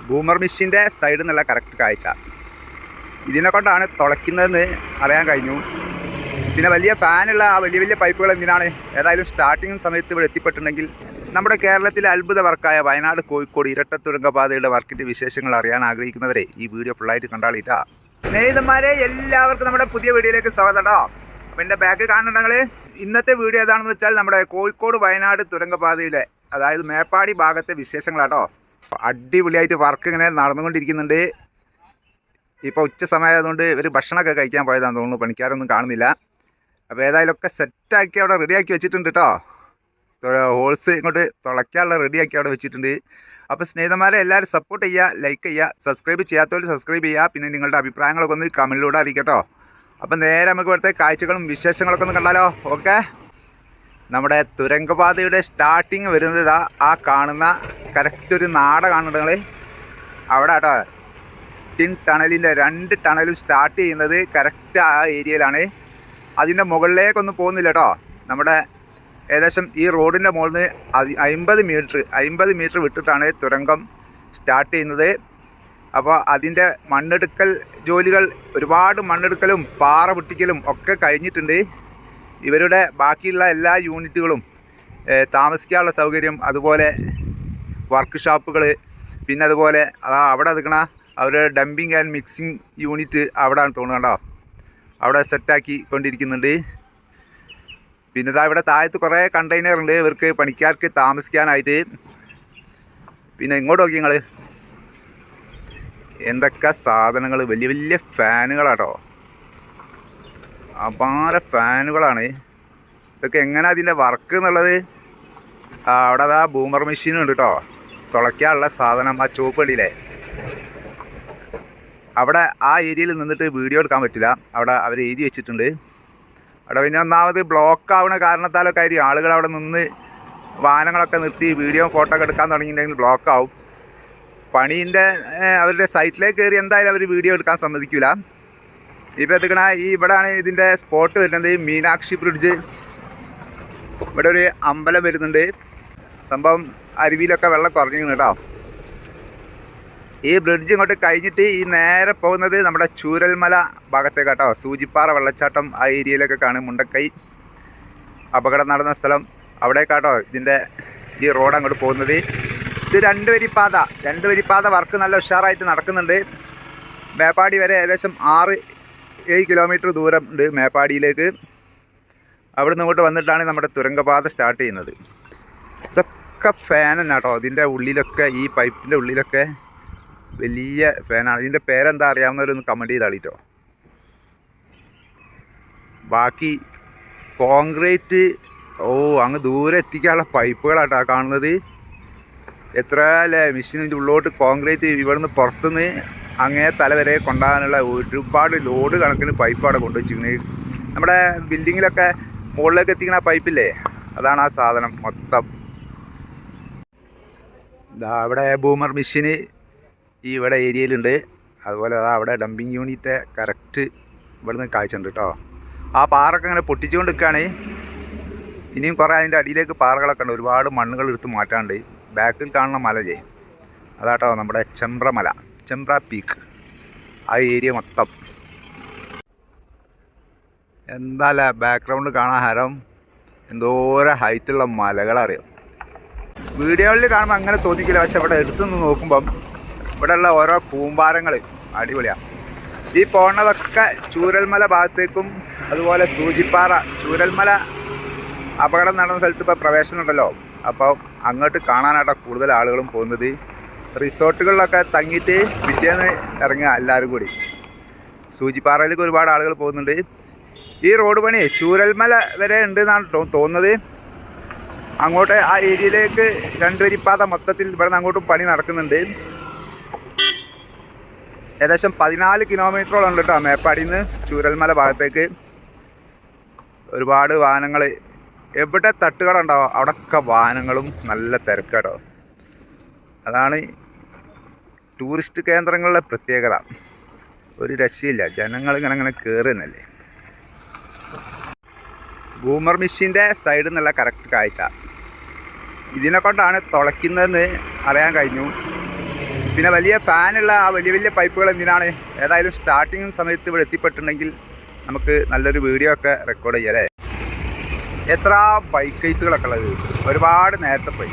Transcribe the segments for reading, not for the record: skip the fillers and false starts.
Boomer മെഷീൻ്റെ സൈഡിൽ നിന്നുള്ള കറക്റ്റ് കാഴ്ച ഇതിനെ കൊണ്ടാണ് തുളയ്ക്കുന്നതെന്ന് അറിയാൻ കഴിഞ്ഞു. പിന്നെ വലിയ ഫാനുള്ള ആ വലിയ വലിയ പൈപ്പുകൾ എന്തിനാണ്? ഏതായാലും സ്റ്റാർട്ടിങ് സമയത്ത് ഇവിടെ എത്തിപ്പെട്ടിട്ടുണ്ടെങ്കിൽ നമ്മുടെ കേരളത്തിലെ അത്ഭുത വർക്കായ വയനാട് കോഴിക്കോട് ഇരട്ട തുരങ്കപാതയുടെ വർക്കിൻ്റെ വിശേഷങ്ങൾ അറിയാൻ ആഗ്രഹിക്കുന്നവരെ ഈ വീഡിയോ ഫുള്ളായിട്ട് കണ്ടാളിട്ടാ. സ്നേഹിതന്മാരെ, എല്ലാവർക്കും നമ്മുടെ പുതിയ വീഡിയോയിലേക്ക് സ്വാഗതം കേട്ടോ. അപ്പോൾ എൻ്റെ ബാക്ക് കാണുന്നുണ്ടെങ്കിൽ ഇന്നത്തെ വീഡിയോ ഏതാണെന്ന് വെച്ചാൽ നമ്മുടെ കോഴിക്കോട് വയനാട് തുരങ്കപാതയിലെ അതായത് മേപ്പാടി ഭാഗത്തെ വിശേഷങ്ങളാട്ടോ. അടിപൊളിയായിട്ട് വർക്ക് ഇങ്ങനെ നടന്നുകൊണ്ടിരിക്കുന്നുണ്ട്. ഇപ്പോൾ ഉച്ച സമയമായതുകൊണ്ട് ഇവർ ഭക്ഷണമൊക്കെ കഴിക്കാൻ പോയതാണെന്ന് തോന്നുന്നു, പണിക്കാരൊന്നും കാണുന്നില്ല. അപ്പോൾ ഏതായാലും ഒക്കെ സെറ്റാക്കി അവിടെ റെഡിയാക്കി വെച്ചിട്ടുണ്ട് കേട്ടോ. ഹോൾസ് ഇങ്ങോട്ട് തുളയ്ക്കാനുള്ള റെഡിയാക്കി അവിടെ വെച്ചിട്ടുണ്ട്. അപ്പോൾ സ്നേഹിതന്മാരെ, എല്ലാവരും സപ്പോർട്ട് ചെയ്യുക, ലൈക്ക് ചെയ്യുക, സബ്സ്ക്രൈബ് ചെയ്യാത്തവർ സബ്സ്ക്രൈബ് ചെയ്യുക. പിന്നെ നിങ്ങളുടെ അഭിപ്രായങ്ങളൊക്കെ ഒന്ന് കമൻറ്റിലൂടെ അറിയിക്കട്ടോ. അപ്പോൾ നേരെ നമുക്ക് ഇവിടുത്തെ കാഴ്ചകളും വിശേഷങ്ങളൊക്കെ ഒന്ന് കണ്ടാലോ. ഓക്കെ, നമ്മുടെ തുരങ്കപാതയുടെ സ്റ്റാർട്ടിങ് വരുന്നത് ആ കാണുന്ന കറക്റ്റ് ഒരു നാട കാണുന്നുണ്ട് അവിടെ കേട്ടോ. ടിൻ ടണലിൻ്റെ 2 ടണലും സ്റ്റാർട്ട് ചെയ്യുന്നത് കറക്റ്റ് ആ ഏരിയയിലാണ്. അതിൻ്റെ മുകളിലേക്കൊന്നും പോകുന്നില്ല കേട്ടോ. നമ്മുടെ ഏകദേശം ഈ റോഡിൻ്റെ മുകളിൽ നിന്ന് 50 മീറ്റർ വിട്ടിട്ടാണ് തുരങ്കം സ്റ്റാർട്ട് ചെയ്യുന്നത്. അപ്പോൾ അതിൻ്റെ മണ്ണെടുക്കൽ ജോലികൾ, ഒരുപാട് മണ്ണെടുക്കലും പാറ പൊട്ടിക്കലും ഒക്കെ കഴിഞ്ഞിട്ടുണ്ട്. ഇവരുടെ ബാക്കിയുള്ള എല്ലാ യൂണിറ്റുകളും, താമസിക്കാനുള്ള സൗകര്യം, അതുപോലെ വർക്ക് ഷോപ്പുകൾ, പിന്നെ അതുപോലെ അവിടെ നിൽക്കണ അവരുടെ ഡംപിങ് ആൻഡ് മിക്സിങ് യൂണിറ്റ് അവിടെയാണ് തോന്നുന്നുണ്ടോ, അവിടെ സെറ്റാക്കി കൊണ്ടിരിക്കുന്നുണ്ട്. പിന്നെ ഇവിടെ താഴത്ത് കുറേ കണ്ടെയ്നർ ഉണ്ട് ഇവർക്ക് പണിക്കാർക്ക് താമസിക്കാനായിട്ട്. പിന്നെ ഇങ്ങോട്ട് നോക്കി നിങ്ങൾ, എന്തൊക്കെ സാധനങ്ങൾ, വലിയ വലിയ ഫാനുകളാട്ടോ, അപാര ഫാനുകളാണ്. ഇതൊക്കെ എങ്ങനെ അതിൻ്റെ വർക്ക് എന്നുള്ളത്. അവിടെ ബൂമർ മെഷീനും ഉണ്ട് കേട്ടോ, തുളയ്ക്കാനുള്ള സാധനം. ആ ചുവപ്പ് കണ്ടില്ലേ, അവിടെ ആ ഏരിയയിൽ നിന്നിട്ട് വീഡിയോ എടുക്കാൻ പറ്റില്ല, അവിടെ അവർ എഴുതി വെച്ചിട്ടുണ്ട്. അവിടെ പിന്നെ ഒന്നാമത് ബ്ലോക്ക് ആവുന്ന കാരണത്താലൊക്കെ ആയിരിക്കും ആളുകൾ അവിടെ നിന്ന് വാഹനങ്ങളൊക്കെ നിർത്തി വീഡിയോ ഫോട്ടോ ഒക്കെ എടുക്കാൻ തുടങ്ങിയിട്ടുണ്ടെങ്കിൽ ബ്ലോക്ക് ആവും. പണീൻ്റെ അവരുടെ സൈറ്റിലേക്ക് കയറി എന്തായാലും അവർ വീഡിയോ എടുക്കാൻ സമ്മതിക്കില്ല. ഇപ്പോൾ എത്തിക്കണ ഇവിടെയാണ് ഇതിൻ്റെ സ്പോട്ട് വരുന്നത്, മീനാക്ഷി ബ്രിഡ്ജ്. ഇവിടെ ഒരു അമ്പലം വരുന്നുണ്ട്. സംഭവം അരുവിയിലൊക്കെ വെള്ളം കുറഞ്ഞിരിക്കുന്നു കേട്ടോ. ഈ ബ്രിഡ്ജ് ഇങ്ങോട്ട് കഴിഞ്ഞിട്ട് ഈ നേരെ പോകുന്നത് നമ്മുടെ ചൂരൽമല ഭാഗത്തേക്ക് കേട്ടോ. സൂചിപ്പാറ വെള്ളച്ചാട്ടം ആ ഏരിയയിലൊക്കെ കാണും. മുണ്ടക്കൈ അപകടം നടന്ന സ്ഥലം അവിടേക്കാട്ടോ ഇതിൻ്റെ ഈ റോഡ് അങ്ങോട്ട് പോകുന്നത്. ഇത് 2 വരിപ്പാത വർക്ക് നല്ല ഉഷാറായിട്ട് നടക്കുന്നുണ്ട്. മേപ്പാടി വരെ ഏകദേശം 6-7 കിലോമീറ്റർ ദൂരം ഉണ്ട് മേപ്പാടിയിലേക്ക്. അവിടെ നിന്ന് ഇങ്ങോട്ട് വന്നിട്ടാണ് നമ്മുടെ തുരങ്കപാത സ്റ്റാർട്ട് ചെയ്യുന്നത്. ഇതൊക്കെ ഫാൻ തന്നെ കേട്ടോ. ഇതിൻ്റെ ഉള്ളിലൊക്കെ, ഈ പൈപ്പിൻ്റെ ഉള്ളിലൊക്കെ വലിയ ഫാനാണ്. ഇതിൻ്റെ പേരെന്താ അറിയാവുന്നവരൊന്ന് കമൻറ്റ് ചെയ്താളിട്ടോ. ബാക്കി കോൺക്രീറ്റ്, അങ്ങ് ദൂരെ എത്തിക്കാനുള്ള പൈപ്പുകളാട്ടോ കാണുന്നത്. എത്ര അല്ലേ മെഷീനിൻ്റെ ഉള്ളോട്ട് കോൺക്രീറ്റ് ഇവിടുന്ന് പുറത്തുനിന്ന് അങ്ങേ തല വരെ കൊണ്ടുപോകാനുള്ള ഒരുപാട് ലോഡ് കണക്കിന് പൈപ്പ് അവിടെ കൊണ്ടുവച്ചിരിക്കുന്നത്. നമ്മുടെ ബിൽഡിങ്ങിലൊക്കെ മുകളിലേക്ക് എത്തിക്കുന്ന പൈപ്പില്ലേ, അതാണ് ആ സാധനം മൊത്തം. അവിടെ ബൂമർ മെഷീന് ഇവിടെ ഏരിയയിലുണ്ട്. അതുപോലെ അവിടെ ഡംപിങ് യൂണിറ്റ് കറക്റ്റ് ഇവിടുന്ന് കാഴ്ചയുണ്ട് കേട്ടോ. ആ പാറൊക്കെ അങ്ങനെ പൊട്ടിച്ചുകൊണ്ട് നിൽക്കുകയാണ്. ഇനിയും കുറേ അതിൻ്റെ അടിയിലേക്ക് പാറകളൊക്കെ ഉണ്ട്. ഒരുപാട് മണ്ണുകൾ എടുത്ത് മാറ്റാണ്ട്. ബാക്കിൽ കാണുന്ന മലയേ അതാട്ടോ നമ്മുടെ ചെമ്പ്ര പീക്ക്. ആ ഏരിയ മൊത്തം എന്താല്ലേ ബാക്ക്ഗ്രൗണ്ട് കാണാൻ ഹരം. എന്തോരം ഹൈറ്റുള്ള മലകളറിയാം. വീഡിയോയിൽ കാണുമ്പോൾ അങ്ങനെ തോന്നിക്കില്ല, പക്ഷെ ഇവിടെ എടുത്തുനിന്ന് നോക്കുമ്പം ഇവിടെയുള്ള ഓരോ കൂമ്പാരങ്ങൾ അടിപൊളിയാണ്. ഈ പോകുന്നതൊക്കെ ചൂരൽമല ഭാഗത്തേക്കും അതുപോലെ സൂചിപ്പാറ, ചൂരൽമല അപകടം നടന്ന സ്ഥലത്ത് ഇപ്പോൾ പ്രവേശനം ഉണ്ടല്ലോ, അപ്പോൾ അങ്ങോട്ട് കാണാനായിട്ടോ കൂടുതൽ ആളുകളും പോകുന്നത്. റിസോർട്ടുകളിലൊക്കെ തങ്ങിയിട്ട് പിറ്റേന്ന് ഇറങ്ങുക എല്ലാവരും കൂടി. സൂചിപ്പാറയിലേക്ക് ഒരുപാട് ആളുകൾ പോകുന്നുണ്ട്. ഈ റോഡ് പണി ചൂരൽമല വരെ ഉണ്ട് എന്നാണ് തോന്നുന്നത്. അങ്ങോട്ട് ആ ഏരിയയിലേക്ക് 2 വരിപ്പാത മൊത്തത്തിൽ ഇവിടെ നിന്ന് അങ്ങോട്ടും പണി നടക്കുന്നുണ്ട്. ഏകദേശം 14 കിലോമീറ്ററോളം ഉണ്ട് കേട്ടോ മേപ്പാടിയിൽ നിന്ന് ചൂരൽമല ഭാഗത്തേക്ക്. ഒരുപാട് വാഹനങ്ങൾ, എവിടെ തട്ടുകട ഉണ്ടാവും അവിടെയൊക്കെ വാഹനങ്ങളും നല്ല തിരക്കാട്ടോ. അതാണ് ടൂറിസ്റ്റ് കേന്ദ്രങ്ങളുടെ പ്രത്യേകത. ഒരു രക്ഷയില്ല, ജനങ്ങൾ ഇങ്ങനെ കയറുന്നല്ലേ. ബൂമർ മെഷീൻ്റെ സൈഡിൽ നിന്നുള്ള കറക്റ്റ് കാഴ്ച ഇതിനെ കൊണ്ടാണ് തുളയ്ക്കുന്നതെന്ന് അറിയാൻ കഴിഞ്ഞു. പിന്നെ വലിയ ഫാനുള്ള ആ വലിയ വലിയ പൈപ്പുകൾ എന്തിനാണ്? ഏതായാലും സ്റ്റാർട്ടിങ് സമയത്ത് ഇവിടെ എത്തിപ്പെട്ടിട്ടുണ്ടെങ്കിൽ നമുക്ക് നല്ലൊരു വീഡിയോ ഒക്കെ റെക്കോർഡ് ചെയ്യാം അല്ലേ? എത്ര ബൈക്ക് കേസുകളൊക്കെ ഉള്ളത്, ഒരുപാട് നേരത്തെ പോയി.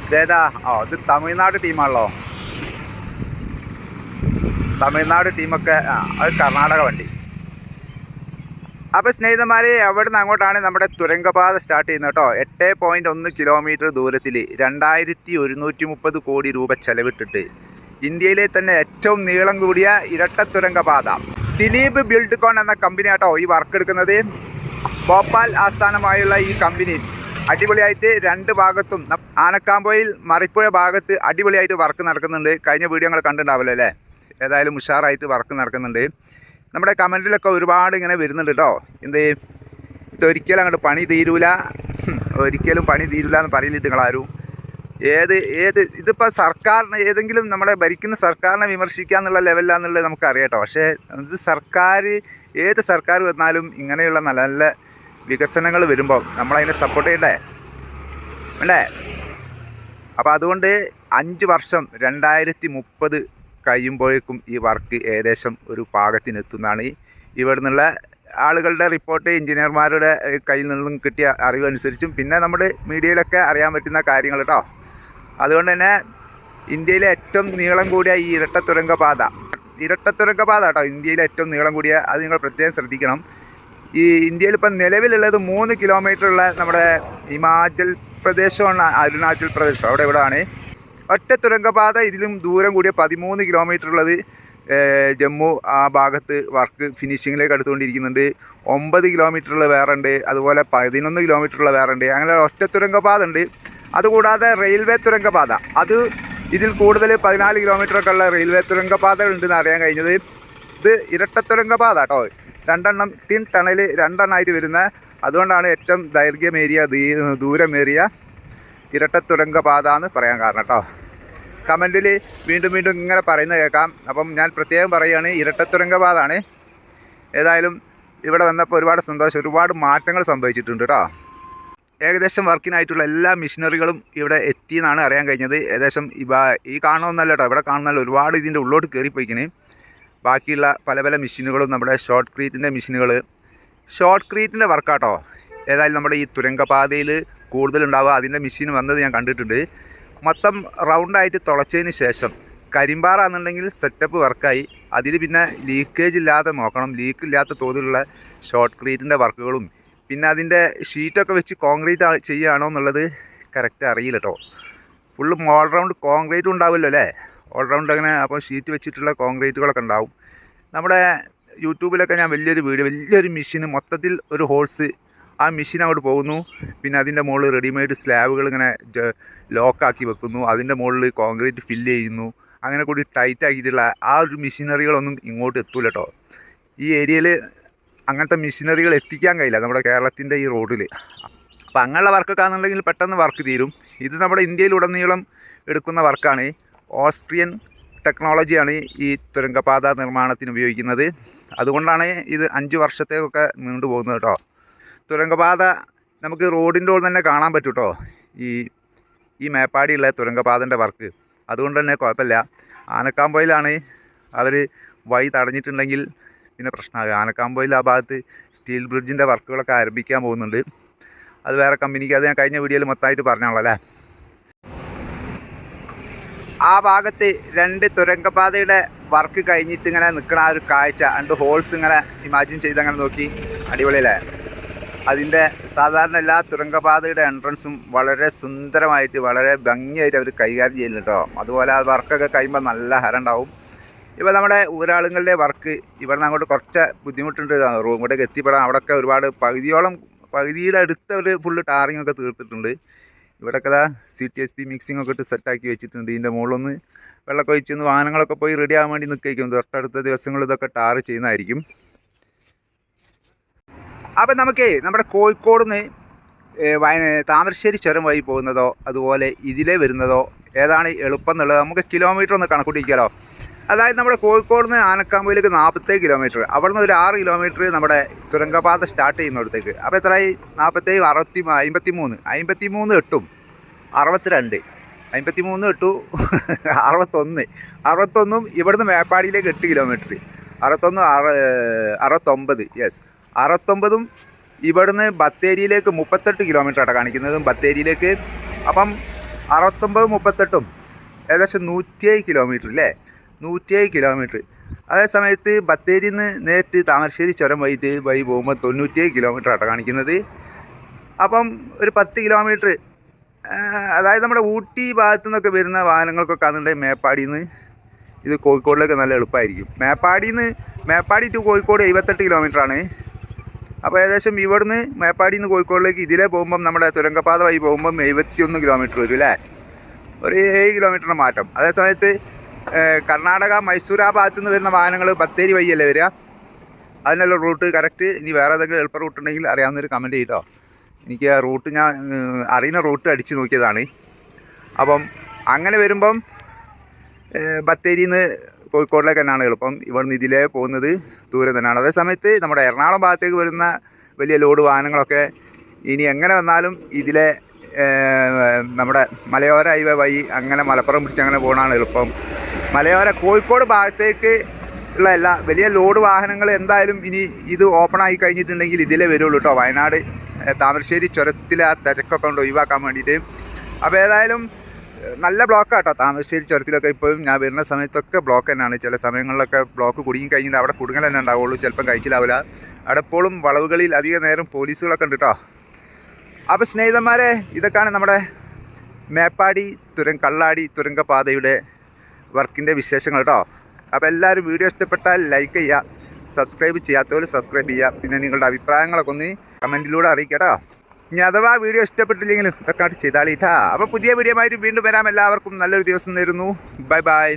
ഇതേതാ? ഇത് തമിഴ്നാട് ടീമാണല്ലോ. തമിഴ്നാട് ടീമൊക്കെ അത് കർണാടക വണ്ടി. അപ്പോൾ സ്നേഹിതന്മാരെ, അവിടെ നിന്ന് അങ്ങോട്ടാണ് നമ്മുടെ തുരങ്കപാത സ്റ്റാർട്ട് ചെയ്യുന്നത് കേട്ടോ. 8.1 കിലോമീറ്റർ ദൂരത്തിൽ 2130 കോടി രൂപ ചെലവിട്ടിട്ട് ഇന്ത്യയിലെ തന്നെ ഏറ്റവും നീളം കൂടിയ ഇരട്ട തുരങ്കപാത. ദിലീപ് ബിൽഡ്കോൺ എന്ന കമ്പനി ആട്ടോ ഈ വർക്ക് എടുക്കുന്നത്. ഭോപ്പാൽ ആസ്ഥാനമായുള്ള ഈ കമ്പനി അടിപൊളിയായിട്ട് രണ്ട് ഭാഗത്തും ആനക്കാമ്പോയിൽ മറിപ്പുഴ ഭാഗത്ത് അടിപൊളിയായിട്ട് വർക്ക് നടക്കുന്നുണ്ട്. കഴിഞ്ഞ വീഡിയോ നിങ്ങൾ കണ്ടിട്ടുണ്ടാവില്ല അല്ലേ? ഏതായാലും ഉഷാറായിട്ട് വർക്ക് നടക്കുന്നുണ്ട്. നമ്മുടെ കമൻറ്റിലൊക്കെ ഒരുപാട് ഇങ്ങനെ വരുന്നുണ്ട് കേട്ടോ. ഇതൊരിക്കലും അങ്ങോട്ട് പണി തീരൂല, ഒരിക്കലും പണി തീരൂല എന്ന് പറയില്ലിട്ട് നിങ്ങളാരും. ഇതിപ്പോൾ സർക്കാരിന് ഏതെങ്കിലും നമ്മളെ ഭരിക്കുന്ന സർക്കാരിനെ വിമർശിക്കുക എന്നുള്ള ലെവലിലാണെന്നുള്ളത് നമുക്കറിയാം കേട്ടോ. പക്ഷേ ഇത് ഏത് സർക്കാർ വന്നാലും ഇങ്ങനെയുള്ള നല്ല നല്ല വികസനങ്ങൾ വരുമ്പോൾ നമ്മളതിനെ സപ്പോർട്ട് ചെയ്യണ്ടേ അല്ലേ? അപ്പോൾ അതുകൊണ്ട് 5 വർഷം 2030 കഴിയുമ്പോഴേക്കും ഈ വർക്ക് ഏകദേശം ഒരു പാകത്തിനെത്തുന്നതാണ് ഇവിടെ നിന്നുള്ള ആളുകളുടെ റിപ്പോർട്ട്, എഞ്ചിനീയർമാരുടെ കയ്യിൽ നിന്നും കിട്ടിയ അറിവനുസരിച്ചും പിന്നെ നമ്മുടെ മീഡിയയിലൊക്കെ അറിയാൻ പറ്റുന്ന കാര്യങ്ങൾ കേട്ടോ. അതുകൊണ്ട് തന്നെ ഇന്ത്യയിലെ ഏറ്റവും നീളം കൂടിയ ഈ ഇരട്ട തുരങ്കപാത കേട്ടോ, ഇന്ത്യയിലെ ഏറ്റവും നീളം കൂടിയ, അത് നിങ്ങൾ പ്രത്യേകം ശ്രദ്ധിക്കണം. ഈ ഇന്ത്യയിൽ ഇപ്പം നിലവിലുള്ളത് 3 കിലോമീറ്ററുള്ള നമ്മുടെ ഹിമാചൽ പ്രദേശമാണ്, അരുണാചൽ പ്രദേശ് അവിടെ ഇവിടെയാണ് ഒറ്റ തുരങ്കപാത. ഇതിലും ദൂരം കൂടിയ 13 കിലോമീറ്റർ ഉള്ളത് ജമ്മു ആ ഭാഗത്ത് വർക്ക് ഫിനിഷിങ്ങിലേക്ക് അടുത്തുകൊണ്ടിരിക്കുന്നുണ്ട്. 9 കിലോമീറ്ററുള്ള വേറെ ഉണ്ട്, അതുപോലെ 11 കിലോമീറ്ററുള്ള വേറെ ഉണ്ട്. അങ്ങനെ ഒറ്റ തുരങ്കപാത ഉണ്ട്. അതുകൂടാതെ റെയിൽവേ തുരങ്കപാത, അത് ഇതിൽ കൂടുതൽ 14 കിലോമീറ്ററൊക്കെ ഉള്ള റെയിൽവേ തുരങ്കപാതകൾ ഉണ്ടെന്ന് അറിയാൻ കഴിഞ്ഞത്. ഇത് ഇരട്ട തുരങ്കപാത കേട്ടോ, 2 എണ്ണം ടിൻ ടണൽ 2 എണ്ണമായിട്ട് വരുന്ന, അതുകൊണ്ടാണ് ഏറ്റവും ദൈർഘ്യമേറിയ ദൂരമേറിയ ഇരട്ട തുരങ്കപാത എന്ന് പറയാൻ കാരണം കേട്ടോ. കമൻറ്റിൽ വീണ്ടും ഇങ്ങനെ പറയുന്നത് കേൾക്കാം. അപ്പം ഞാൻ പ്രത്യേകം പറയുകയാണ്, ഇരട്ട തുരങ്കപാതയാണ്. ഏതായാലും ഇവിടെ വന്നപ്പോൾ ഒരുപാട് സന്തോഷം, ഒരുപാട് മാറ്റങ്ങൾ സംഭവിച്ചിട്ടുണ്ട് കേട്ടോ. ഏകദേശം വർക്കിനായിട്ടുള്ള എല്ലാ മെഷീനറികളും ഇവിടെ എത്തിയെന്നാണ് അറിയാൻ കഴിഞ്ഞത്. ഏകദേശം ഈ കാണണമെന്നല്ല കേട്ടോ, ഇവിടെ കാണുന്നല്ല, ഒരുപാട് ഇതിൻ്റെ ഉള്ളോട്ട് കയറിപ്പോയിക്കിന്. ബാക്കിയുള്ള പല മെഷീനുകളും നമ്മുടെ ഷോർട്ട് ക്രീറ്റിൻ്റെ വർക്കാട്ടോ. ഏതായാലും നമ്മുടെ ഈ തുരങ്കപാതയിൽ കൂടുതലുണ്ടാവുക അതിൻ്റെ മെഷീൻ വന്നത് ഞാൻ കണ്ടിട്ടുണ്ട്. മൊത്തം റൗണ്ടായിട്ട് തുളച്ചതിന് ശേഷം കരിമ്പാറ എന്നുണ്ടെങ്കിൽ സെറ്റപ്പ് വർക്കായി. അതിൽ പിന്നെ ലീക്കേജ് ഇല്ലാതെ നോക്കണം, ലീക്കില്ലാത്ത തോതിലുള്ള ഷോർട്ട് ക്രീറ്റിൻ്റെ വർക്കുകളും പിന്നെ അതിൻ്റെ ഷീറ്റൊക്കെ വെച്ച് കോൺക്രീറ്റ് ചെയ്യുകയാണോ എന്നുള്ളത് കറക്റ്റ് അറിയില്ല കേട്ടോ. ഫുള്ള് ഓൾറൗണ്ട് കോൺക്രീറ്റും ഉണ്ടാവുമല്ലോ അല്ലേ? ഓൾറൗണ്ട് അങ്ങനെ അപ്പോൾ ഷീറ്റ് വെച്ചിട്ടുള്ള കോൺക്രീറ്റുകളൊക്കെ ഉണ്ടാവും. നമ്മുടെ യൂട്യൂബിലൊക്കെ ഞാൻ വലിയൊരു മെഷീന് മൊത്തത്തിൽ ഒരു ഹോൾസ്, ആ മെഷീൻ അങ്ങോട്ട് പോകുന്നു. പിന്നെ അതിൻ്റെ മുകളിൽ റെഡിമെയ്ഡ് സ്ലാബുകൾ ഇങ്ങനെ ലോക്കാക്കി വെക്കുന്നു, അതിൻ്റെ മുകളിൽ കോൺക്രീറ്റ് ഫില്ല് ചെയ്യുന്നു. അങ്ങനെ കൂടി ടൈറ്റ് ആക്കിയിട്ടുള്ള ആ ഒരു മെഷീനറികളൊന്നും ഇങ്ങോട്ട് എത്തൂല കേട്ടോ. ഈ ഏരിയയിൽ അങ്ങനത്തെ മെഷീനറികൾ എത്തിക്കാൻ കഴിയില്ല നമ്മുടെ കേരളത്തിൻ്റെ ഈ റോഡിൽ. അപ്പോൾ അങ്ങനെയുള്ള വർക്കൊക്കെ ആണെന്നുണ്ടെങ്കിൽ പെട്ടെന്ന് വർക്ക് തീരും. ഇത് നമ്മുടെ ഇന്ത്യയിലുടനീളം എടുക്കുന്ന വർക്കാണ്. ഓസ്ട്രിയൻ ടെക്നോളജിയാണ് ഈ തുരങ്കപാത നിർമ്മാണത്തിന് ഉപയോഗിക്കുന്നത്. അതുകൊണ്ടാണ് ഇത് 5 വർഷത്തേക്കൊക്കെ നീണ്ടുപോകുന്നത് കേട്ടോ. തുരങ്കപാത നമുക്ക് റോഡിൻ്റെ ഉള്ളിൽ തന്നെ കാണാൻ പറ്റും കേട്ടോ, ഈ മേപ്പാടിയുള്ള തുരങ്കപാതൻ്റെ വർക്ക്. അതുകൊണ്ട് തന്നെ കുഴപ്പമില്ല. ആനക്കാമ്പോയിലാണ് അവർ വഴി തടഞ്ഞിട്ടുണ്ടെങ്കിൽ പിന്നെ പ്രശ്നമാകും. ആനക്കാമ്പോയിൽ ആ ഭാഗത്ത് സ്റ്റീൽ ബ്രിഡ്ജിൻ്റെ വർക്കുകളൊക്കെ ആരംഭിക്കാൻ പോകുന്നുണ്ട്. അത് വേറെ കമ്പനിക്ക്, അത് ഞാൻ കഴിഞ്ഞ വീഡിയോയിൽ മൊത്തമായിട്ട് പറഞ്ഞോളാം അല്ലേ. ആ ഭാഗത്ത് 2 തുരങ്കപാതയുടെ വർക്ക് കഴിഞ്ഞിട്ട് ഇങ്ങനെ നിൽക്കണ ആ ഒരു കാഴ്ച, 2 ഹോൾസ് ഇങ്ങനെ ഇമാജിൻ ചെയ്ത് അങ്ങനെ നോക്കി, അടിപൊളിയല്ലേ? അതിൻ്റെ സാധാരണ എല്ലാ തുരങ്കപാതയുടെ എൻട്രൻസും വളരെ സുന്ദരമായിട്ട് വളരെ ഭംഗിയായിട്ട് അവർ കൈകാര്യം ചെയ്യുന്നുണ്ട് കേട്ടോ. അതുപോലെ ആ വർക്കൊക്കെ കഴിയുമ്പോൾ നല്ല ഹരം ഉണ്ടാവും. ഇപ്പോൾ നമ്മുടെ ഊരാളുങ്ങളുടെ വർക്ക് ഇവിടെ നിന്ന് അങ്ങോട്ട് കുറച്ച് ബുദ്ധിമുട്ടുണ്ട്, ഇങ്ങോട്ടേക്ക് എത്തിപ്പെടാൻ. അവിടെയൊക്കെ ഒരുപാട് പകുതിയുടെ അടുത്ത് അവർ ഫുള്ള് ടാറിങ്ങൊക്കെ തീർത്തിട്ടുണ്ട്. ഇവിടെയൊക്കെ CTSP മിക്സിംഗ് ഒക്കെ ഇട്ട് സെറ്റാക്കി വെച്ചിട്ടുണ്ട്. ഇതിൻ്റെ മുകളിലൊന്ന് വെള്ളമൊക്കെ ഒഴിച്ചൊന്ന് വാഹനങ്ങളൊക്കെ പോയി റെഡി ആകാൻ വേണ്ടി നിൽക്കും. തൊട്ടടുത്ത ദിവസങ്ങളിൽ ഇതൊക്കെ ടാറ് ചെയ്യുന്നതായിരിക്കും. അപ്പം നമുക്ക് നമ്മുടെ കോഴിക്കോട് നിന്ന് താമരശ്ശേരി ചുരം വഴി പോകുന്നതോ അതുപോലെ ഇതിലേ വരുന്നതോ ഏതാണ് എളുപ്പം എന്നുള്ളത് നമുക്ക് കിലോമീറ്റർ ഒന്ന് കണക്കൂട്ടിക്കാലോ. അതായത് നമ്മുടെ കോഴിക്കോട് നിന്ന് ആനക്കാമ്പോയിലേക്ക് 47 കിലോമീറ്റർ, അവിടെ നിന്ന് ഒരു 6 കിലോമീറ്റർ നമ്മുടെ തുരങ്കപാത സ്റ്റാർട്ട് ചെയ്യുന്നിടത്തേക്ക്. അപ്പോൾ എത്രയായി? 47, 53, 8 62. 53 ഇട്ടു 61 ഇവിടുന്ന് മേപ്പാടിയിലേക്ക് 8 കിലോമീറ്റർ 69 യെസ് 69 ഇവിടുന്ന് ബത്തേരിയിലേക്ക് 38 കിലോമീറ്റർ ആണ് കാണിക്കുന്നതും ബത്തേരിയിലേക്ക്. അപ്പം 69 ഏകദേശം 107 കിലോമീറ്റർ അല്ലേ, 107 കിലോമീറ്റർ. അതേ സമയത്ത് ബത്തേരിയിൽ നിന്ന് നേരിട്ട് താമരശ്ശേരി ചുരം വഴി പോകുമ്പോൾ 97 കിലോമീറ്റർ ആണ് കാണിക്കുന്നത്. അപ്പം ഒരു 10 കിലോമീറ്റർ, അതായത് നമ്മുടെ ഊട്ടി ഭാഗത്തു നിന്നൊക്കെ വരുന്ന വാഹനങ്ങൾക്കൊക്കെ അതുണ്ടെങ്കിൽ മേപ്പാടിയിൽ നിന്ന് ഇത് കോഴിക്കോടിലേക്ക് നല്ല എളുപ്പമായിരിക്കും. മേപ്പാടി ടു കോഴിക്കോട് 78 കിലോമീറ്ററാണ്. അപ്പോൾ ഏകദേശം ഇവിടുന്ന് മേപ്പാടിയിൽ നിന്ന് കോഴിക്കോടിലേക്ക് ഇതിലേ പോകുമ്പം നമ്മുടെ തുരങ്കപാത വഴി പോകുമ്പം 71 കിലോമീറ്റർ വരും അല്ലേ, ഒരു 7 കിലോമീറ്ററിന് മാറ്റം. അതേ സമയത്ത് കർണാടക മൈസൂർ ആ ഭാഗത്തു നിന്ന് വരുന്ന വാഹനങ്ങൾ ബത്തേരി വഴിയല്ലേ വരിക, അതിനുള്ള റൂട്ട് കറക്റ്റ്. ഇനി വേറെ ഏതെങ്കിലും എളുപ്പ റൂട്ട് ഉണ്ടെങ്കിൽ അറിയാവുന്നൊരു കമൻറ്റ് ചെയ്തോ. എനിക്ക് ആ റൂട്ട് ഞാൻ അറിയുന്ന റൂട്ട് അടിച്ച് നോക്കിയതാണ്. അപ്പം അങ്ങനെ വരുമ്പം ബത്തേരിയിൽ നിന്ന് കോഴിക്കോടിലേക്ക് തന്നെയാണ് എളുപ്പം. ഇവിടുന്ന് ഇതിലേ പോകുന്നത് ദൂരെ തന്നെയാണ്. അതേ സമയത്ത് നമ്മുടെ എറണാകുളം ഭാഗത്തേക്ക് വരുന്ന വലിയ ലോഡ് വാഹനങ്ങളൊക്കെ ഇനി എങ്ങനെ വന്നാലും ഇതിലെ നമ്മുടെ മലയോര ഹൈവേ വഴി അങ്ങനെ മലപ്പുറം പിടിച്ച് അങ്ങനെ പോകണമാണ് എളുപ്പം. മലയോര കോഴിക്കോട് ഭാഗത്തേക്ക് ഉള്ള എല്ലാ വലിയ ലോഡ് വാഹനങ്ങൾ എന്തായാലും ഇനി ഇത് ഓപ്പൺ ആയി കഴിഞ്ഞിട്ടുണ്ടെങ്കിൽ ഇതിലേ വരുള്ളൂ കേട്ടോ. വയനാട് താമരശ്ശേരി ചുരത്തിലെ ആ തിരക്കൊക്കെ കൊണ്ട് ഒഴിവാക്കാൻ വേണ്ടിയിട്ട്. അപ്പോൾ ഏതായാലും നല്ല ബ്ലോക്കാണ് കേട്ടോ താമരശ്ശേരി ചുരത്തിലൊക്കെ. ഇപ്പോഴും ഞാൻ വരുന്ന സമയത്തൊക്കെ ബ്ലോക്ക് തന്നെയാണ്. ചില സമയങ്ങളിലൊക്കെ ബ്ലോക്ക് കുടുങ്ങി കഴിഞ്ഞിട്ട് അവിടെ കുടുങ്ങൽ തന്നെ ഉണ്ടാവുള്ളൂ, ചിലപ്പം കഴിച്ചിലാവില്ല. അവിടെ എപ്പോഴും വളവുകളിൽ അധിക നേരം പോലീസുകളൊക്കെ ഉണ്ട് കേട്ടോ. അപ്പോൾ സ്നേഹിതന്മാരെ, ഇതൊക്കെയാണ് നമ്മുടെ മേപ്പാടി കള്ളാടി തുരങ്കപാതയുടെ വർക്കിൻ്റെ വിശേഷങ്ങൾ കേട്ടോ. അപ്പോൾ എല്ലാവരും വീഡിയോ ഇഷ്ടപ്പെട്ടാൽ ലൈക്ക് ചെയ്യുക, സബ്സ്ക്രൈബ് ചെയ്യാത്തവർ സബ്സ്ക്രൈബ് ചെയ്യുക. പിന്നെ നിങ്ങളുടെ അഭിപ്രായങ്ങളൊക്കെ ഒന്ന് കമൻറ്റിലൂടെ അറിയിക്കുക കേട്ടോ. ഇനി അഥവാ വീഡിയോ ഇഷ്ടപ്പെട്ടില്ലെങ്കിലും ഇതൊക്കെ ചെയ്താളിട്ടാ. അപ്പോൾ പുതിയ വീഡിയോ ആയിട്ട് വീണ്ടും വരാം. എല്ലാവർക്കും നല്ലൊരു ദിവസം നേരുന്നു. Bye bye.